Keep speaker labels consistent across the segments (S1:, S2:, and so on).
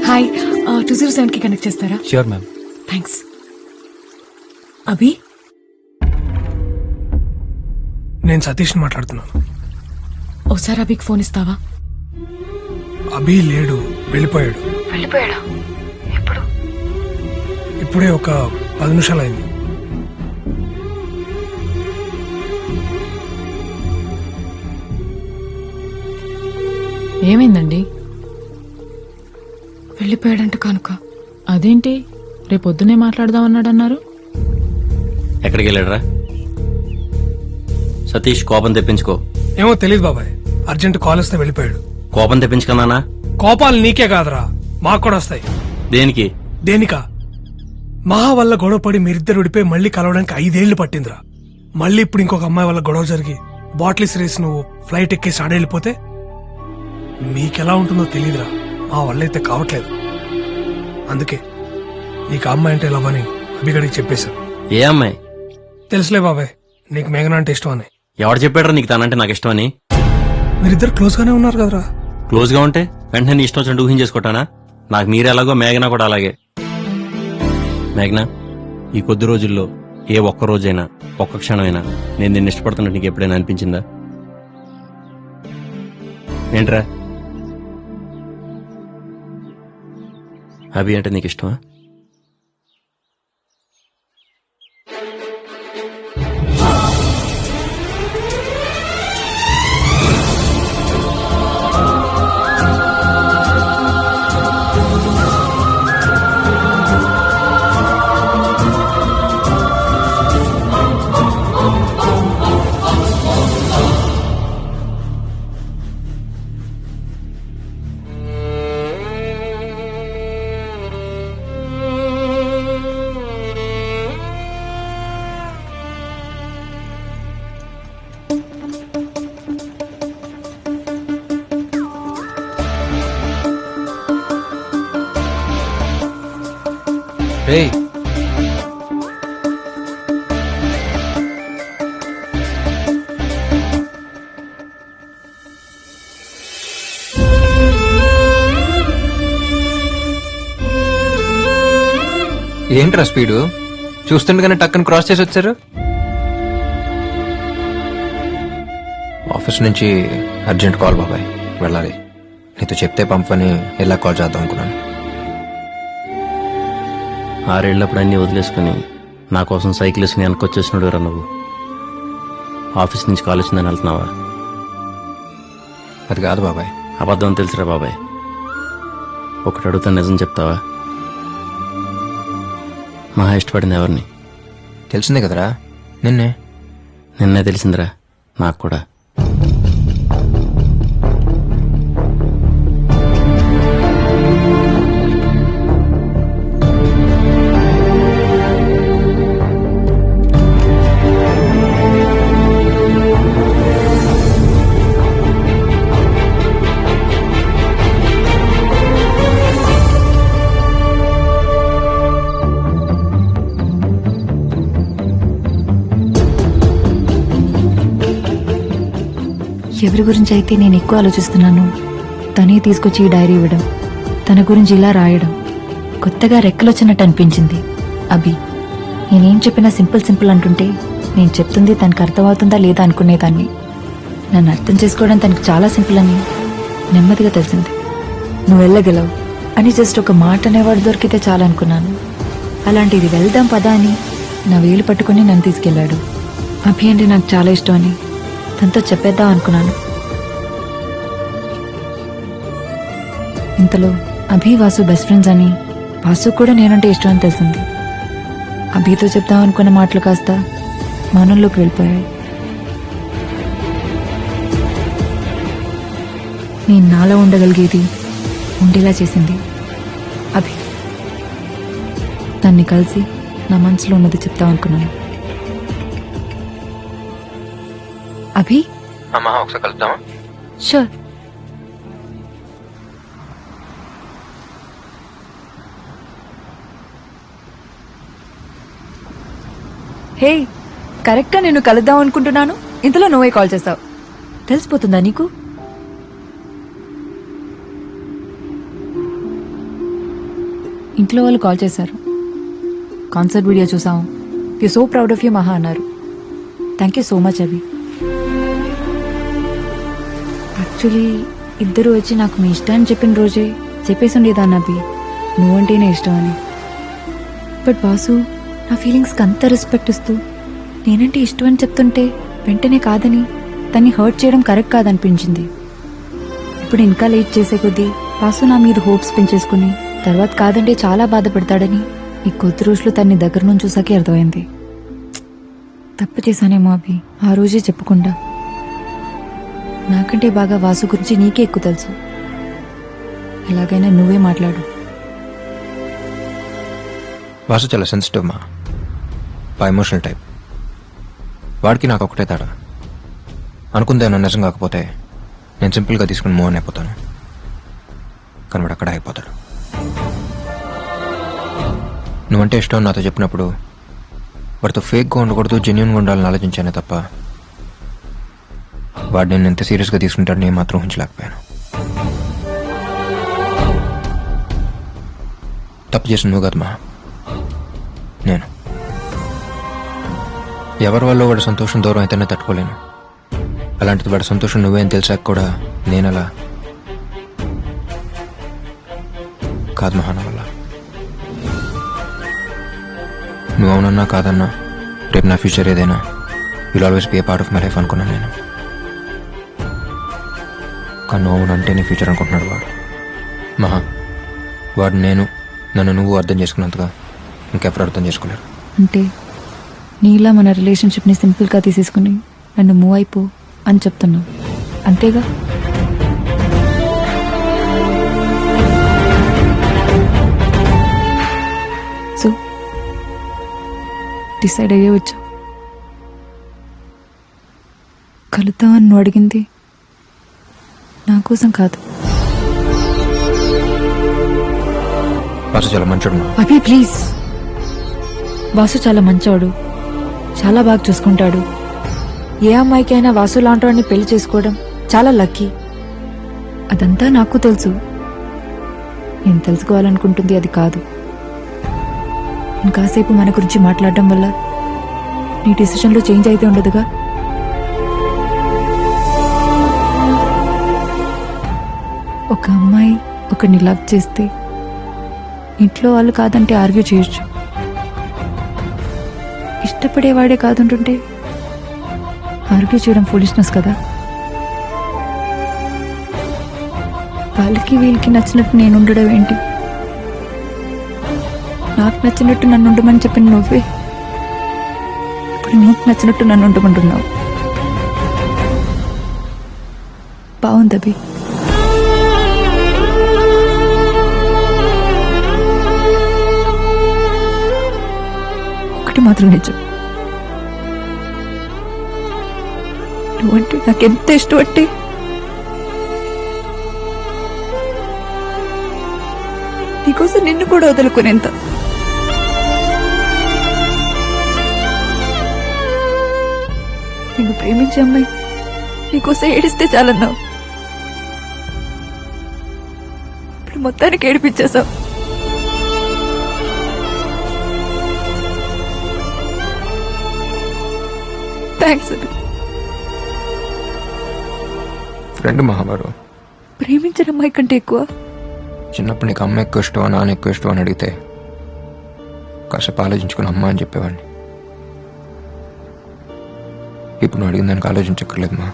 S1: Hi 207 కి connect చేస్తారా?
S2: Sure ma'am.
S1: Thanks. అభి,
S3: నేను సతీష్ మాట్లాడుతున్నాను.
S1: ఒకసారి అభికి ఫోన్ ఇస్తావా?
S3: అభి లేడు, వెళ్ళిపోయాడు.
S1: వెళ్ళిపోయాడా? ఎప్పుడు?
S3: ఇప్పుడే ఒక 10 నిమిషాలు అయింది.
S4: ఏమైందండి?
S1: వెళ్ళిపోయాడంట కనుక.
S4: అదేంటి రేపొద్దునే మాట్లాడదామన్నాడన్నారు?
S5: ఎక్కడికి వెళ్ళాడరా? సతీష్, కోపం తెప్పించుకో.
S3: ఏమో తెలియదు బాబాయ్, అర్జెంట్ కాల్ వస్తే వెళ్ళిపోయాడు.
S5: కోపం తెప్పించుకున్నానా?
S3: కోపాలు నీకే కాదురా, మాకు కూడా వస్తాయి.
S5: దేనికి?
S3: దేనికా? మహా వల్ల గొడవపడి మీరిద్దరు విడిపోయి మళ్ళీ కలవడానికి 5 ఏళ్లు పట్టిందిరా. మళ్ళీ ఇప్పుడు ఇంకొక అమ్మాయి వల్ల గొడవ జరిగి బాటిల్స్ రేసి నువ్వు ఫ్లైట్ ఎక్కేసి ఆడెళ్ళిపోతే మీకెలా ఉంటుందో తెలీదురా. మా వల్లైతే కావట్లేదు. అందుకే నీకు ఆ అమ్మాయి అంటే లవ్ అని అభిగడికి చెప్పేశాను.
S5: ఏ అమ్మాయి?
S3: తెలుసులే బాబాయ్, నీకు మేఘన అంటే ఇష్టం అని.
S5: ఎవడు చెప్పాడరా నీకు తనంటే నాకు ఇష్టం అని?
S3: మీరిద్దరు క్లోజ్ గానే ఉన్నారు కదరా.
S5: క్లోజ్ గా ఉంటే వెంటనే నీ ఇష్టం వచ్చినట్టు ఊహించేసుకుంటానా? నాకు మీరే ఎలాగో మేఘనా కూడా అలాగే. మేఘనా, ఈ కొద్ది రోజుల్లో ఏ ఒక్క రోజైనా ఒక్క క్షణమైనా నేను నిన్ను ఇష్టపడుతున్నట్టు నీకు ఎప్పుడైనా అనిపించిందా? ఏంట్రా? అభి అంటే నీకు ఇష్టమా?
S2: రేయ్, ఏంట్రా స్పీడు? చూస్తుండగానే టక్కన క్రాస్ చేసి వచ్చారు. ఆఫీస్ నుంచి అర్జెంట్ కాల్ బాబాయ్, వెళ్ళాలి. నీతో చెప్తే పంపని ఎలా కాల్ చేద్దాం అనుకున్నాను.
S5: 6 ఏళ్ళప్పుడు అన్ని వదిలేసుకుని నా కోసం సైకిల్ వేసుకుని వెనకొచ్చేసినాడు రా నువ్వు. ఆఫీస్ నుంచి కాల్ వచ్చిందని వెళ్తున్నావా?
S2: అది కాదు బాబాయ్.
S5: అబద్ధం అని తెలుసురా బాబాయ్. ఒకటి అడుగుతా, నిజం చెప్తావా? మహా ఇష్టపడింది ఎవరిని?
S2: తెలిసిందే కదరా, నిన్నే.
S5: నిన్నే తెలిసిందిరా నాకు కూడా.
S6: ఎవరి గురించి అయితే నేను ఎక్కువ ఆలోచిస్తున్నాను తనే తీసుకొచ్చి ఈ డైరీ ఇవ్వడం, తన గురించి ఇలా రాయడం కొత్తగా రెక్కలొచ్చినట్టు అనిపించింది. అభి నేనేం చెప్పినా సింపుల్ అంటుంటే నేను చెప్తుంది తనకు అర్థమవుతుందా లేదా అనుకునేదాన్ని. నన్ను అర్థం చేసుకోవడం తనకు చాలా సింపుల్ అని నెమ్మదిగా తెలిసింది. నువ్వు వెళ్ళగలవు అని జస్ట్ ఒక మాట అనేవాడు దొరికితే చాలా అనుకున్నాను. అలాంటిది వెళ్దాం పదా అని నా వేలు పట్టుకుని నన్ను తీసుకెళ్లాడు. అభి అంటే నాకు చాలా ఇష్టం అని తనతో చెప్పేద్దాం అనుకున్నాను. ఇంతలో అభి వాసు బెస్ట్ ఫ్రెండ్స్ అని, వాసు కూడా నేనంటే ఇష్టం అని తెలిసింది. అభితో చెప్దాం అనుకున్న మాటలు కాస్త మౌనంలోకి వెళ్ళిపోయాయి. నేను నాలో ఉండగలిగేది ఉండేలా చేసింది అభి. తన్ని కలిసి నా మనసులో ఉన్నది చెప్తాం అనుకున్నాను. అభి,
S2: అమ్మా ఒకసారి కలుద్దామా?
S6: షూర్. హే, కరెక్ట్గా నేను కలుద్దాం అనుకుంటున్నాను, ఇంతలో నువ్వే కాల్ చేస్తావు. తెలిసిపోతుందా నీకు? ఇంట్లో వాళ్ళు కాల్ చేశారు. కాన్సర్ట్ వీడియో చూసాం. You so proud of you మహా అన్నారు. Thank you so much Abhi. Actually ఇద్దరు వచ్చి నాకు మీ ఇష్టాన్ని చెప్పిన రోజే చెప్పేసి ఉండేదాన్ని అభి, నువ్వంటేనే ఇష్టం అని. బట్ వాసు నా ఫీలింగ్స్కి అంత రెస్పెక్ట్ ఇస్తూ నేనంటే ఇష్టం అని చెప్తుంటే వెంటనే కాదని తన్ని హర్ట్ చేయడం కరెక్ట్ కాదనిపించింది. ఇప్పుడు ఇంకా లేట్ చేసే కొద్దీ వాసు నా మీద హోప్స్ పెంచేసుకుని తర్వాత కాదంటే చాలా బాధపడతాడని ఈ కొద్ది రోజులు తన్ని దగ్గర నుంచి చూసాకే అర్థమైంది. తప్పు చేశానేమో అభి, ఆ రోజే చెప్పకుండా. నాకంటే బాగా వాసు గురించి నీకే ఎక్కువ తెలుసు. ఎలాగైనా నువ్వే మాట్లాడు.
S2: వాసు చాలా సెన్సిటివ్ మా, బా ఎమోషనల్ టైప్. వాడికి నాకు ఒకటే తేడా, అనుకుందేమో నిజం కాకపోతే నేను సింపుల్గా తీసుకుని మూవ్ అని అయిపోతాను, కానీ వాడు అక్కడ అయిపోతాడు. నువ్వంటే ఇష్టం నాతో చెప్పినప్పుడు వాడితో ఫేక్గా ఉండకూడదు, జెన్యున్గా ఉండాలని ఆలోచించానే తప్ప వాడు నేను ఎంత సీరియస్గా తీసుకుంటాడు నేను మాత్రం ఊహించలేకపోయాను. తప్పు చేసిన నువ్వు కదమ్మా, నేను. ఎవరి వల్ల వాడి సంతోషం దూరం అయితేనే తట్టుకోలేను. అలాంటిది వాడి సంతోషం నువ్వేం తెలిసాక కూడా నేనలా కాదు మహాన వల్ల. నువ్వు అవునన్నా కాదన్నా రేపు నా ఫ్యూచర్ ఏదైనా will always be a part of my life అనుకున్నాను నేను. కానీ నువ్వు అవునంటే నీ ఫ్యూచర్ అనుకుంటున్నాడు వాడు. మహా, వాడు నన్ను నువ్వు అర్థం చేసుకున్నంతగా ఇంకెప్పుడు అర్థం చేసుకోలేరు.
S6: అంటే నీలా మన రిలేషన్షిప్ని సింపుల్గా తీసేసుకుని నన్ను మూవ్ అయిపో అని చెప్తున్నావు అంతేగా? సో డిసైడ్ అయ్యే వచ్చావు. కలుద్దామని నువ్వు అడిగింది నా కోసం కాదు.
S2: వాసు చాలా మంచోడు.
S6: అభి ప్లీజ్. వాసు చాలా మంచోడు, చాలా బాగా చూసుకుంటాడు. ఏ అమ్మాయికైనా వాసు లాంటి పెళ్లి చేసుకోవడం చాలా లక్కీ. అదంతా నాకు తెలుసు. నేను తెలుసుకోవాలనుకుంటుంది అది కాదు. ఇంకాసేపు మన గురించి మాట్లాడడం వల్ల నీ డిసిషన్లో చేంజ్ అయితే ఉండదుగా. ఒక అమ్మాయి ఒకరిని లవ్ చేస్తే ఇంట్లో వాళ్ళు కాదంటే ఆర్గ్యూ చేయొచ్చు. ఇష్టపడేవాడే కాదంటుంటే ఆర్గ్యూ చేయడం ఫూలిష్నెస్ కదా. వాళ్ళకి వీళ్ళకి నచ్చినట్టు నేను ఉండడం ఏంటి? నాకు నచ్చినట్టు నన్ను ఉండమని చెప్పిన నువ్వే ఇప్పుడు నీకు నచ్చినట్టు నన్ను ఉండమంటున్నావు. బాగుంది అభి. ఒకటి మాత్రం నిజం, నువ్వంటే నాకెంత ఇష్టం అంటే నీకోసం నిన్ను కూడా వదులుకునేంత. నిన్ను ప్రేమించే అమ్మాయి నీకోసం ఏడిస్తే చాలన్నావు. ఇప్పుడు మొత్తానికి ఏడిపించేశావు. థ్యాంక్స్.
S2: ఫ్రెండ్ మహావారు.
S6: ప్రేమించిన అమ్మాయి కంటే ఎక్కువ.
S2: చిన్నప్పుడు నీకు అమ్మ ఎక్కువ ఇష్టం, నాన్న ఎక్కువ ఇష్టం అని అడిగితే కాసేపు ఆలోచించుకుని అమ్మ అని చెప్పేవాడిని. ఇప్పుడు నువ్వు అడిగిన దానికి ఆలోచించక్కర్లేదు మా.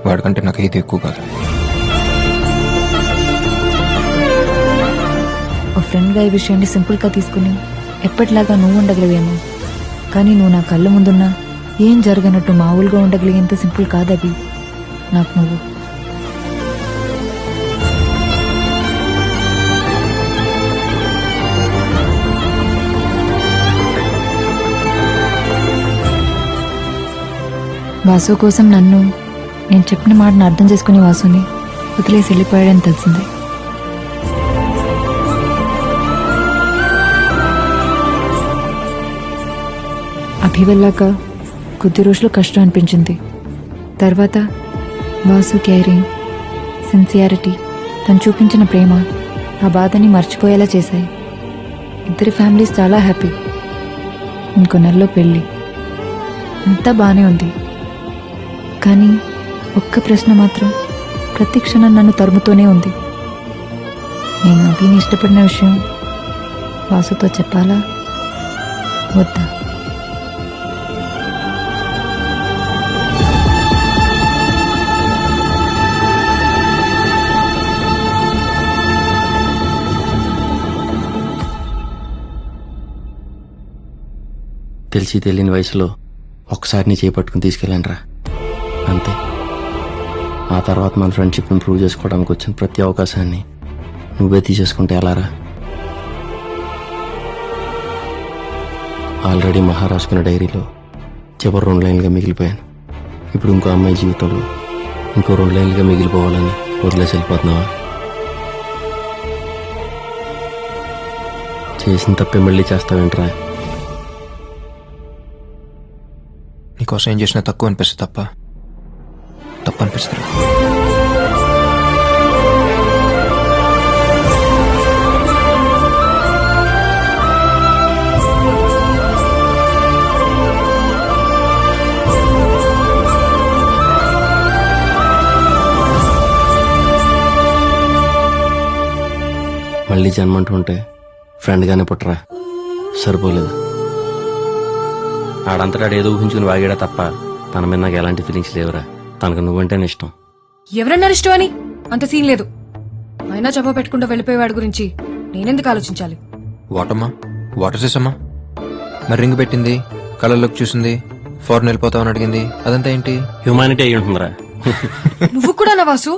S2: వాడికంటే నాకు అయితే ఎక్కువ కాదు.
S6: ఓ ఫ్రెండ్గా ఈ విషయాన్ని సింపుల్గా తీసుకుని ఎప్పటిలాగా నువ్వు ఉండగలిగాను. కానీ నువ్వు నా కళ్ళ ముందున్నా ఏం జరగనట్టు మామూలుగా ఉండగలిగేంత సింపుల్ కాదవి నాకు నువ్వు. వాసు కోసం నేను చెప్పిన మాటను అర్థం చేసుకుని వాసుని వదిలేసి వెళ్ళిపోయాడని తెలిసింది. అభి వెళ్ళాక కొద్ది రోజులు కష్టం అనిపించింది. తర్వాత వాసు కేరింగ్, సిన్సియారిటీ, తను చూపించిన ప్రేమ ఆ బాధని మర్చిపోయేలా చేశాయి. ఇద్దరి ఫ్యామిలీస్ చాలా హ్యాపీ. ఇంకో నెలలో పెళ్ళి. అంతా బానే ఉంది. కానీ ఒక్క ప్రశ్న మాత్రం ప్రతి క్షణం నన్ను తరుముతూనే ఉంది. నేను అభిని ఇష్టపడిన విషయం వాసుతో చెప్పాలా వద్దా?
S5: తెలిసి తెలియని వయసులో ఒకసారి నీ చేపట్టుకుని తీసుకెళ్ళాను రా, అంతే. ఆ తర్వాత మన ఫ్రెండ్షిప్ని ప్రూవ్ చేసుకోవడానికి వచ్చిన ప్రతి అవకాశాన్ని నువ్వే తీసేసుకుంటే ఎలారా? ఆల్రెడీ మహారాజుకున్న డైరీలో చివరి 2 లైన్లుగా మిగిలిపోయాను. ఇప్పుడు ఇంకో అమ్మాయి జీవితంలో ఇంకో 2 లైన్లుగా మిగిలిపోవాలని వదిలేసి వెళ్ళిపోతున్నావా? చేసిన తప్పే మళ్ళీ చేస్తావేంట్రా?
S2: నీకోసం ఏం చేసినా తక్కువ అనిపిస్తుంది తప్పు అనిపిస్తుంది.
S5: మళ్ళీ జన్మంటూ ఉంటే ఫ్రెండ్గానే పుట్టరా, సరిపోలేదు. ఆడంతటా ఏదో ఊహించుకుని వాగాడా తప్ప తన మీద నాకు ఎలాంటి ఫీలింగ్స్ లేవురా. తనకు నువ్వంటేనే ఇష్టం.
S1: ఎవరన్నారు ఇష్టం అని? అంత సీన్ లేదు. అయినా చెప్ప పెట్టుకుంటూ వెళ్ళిపోయేవాడి గురించి నేనెందుకు ఆలోచించాలి?
S2: వాటమ్మా, వాటర్ చేసమ్మా. మరి రింగ్ పెట్టింది, కళ్ళల్లోకి చూసింది, ఫారెన్ వెళ్ళిపోతామని అడిగింది, అదంతా ఏంటి?
S5: హ్యూమానిటీ అయి ఉంటుందిరా.
S1: నువ్వు కూడా నా వాసు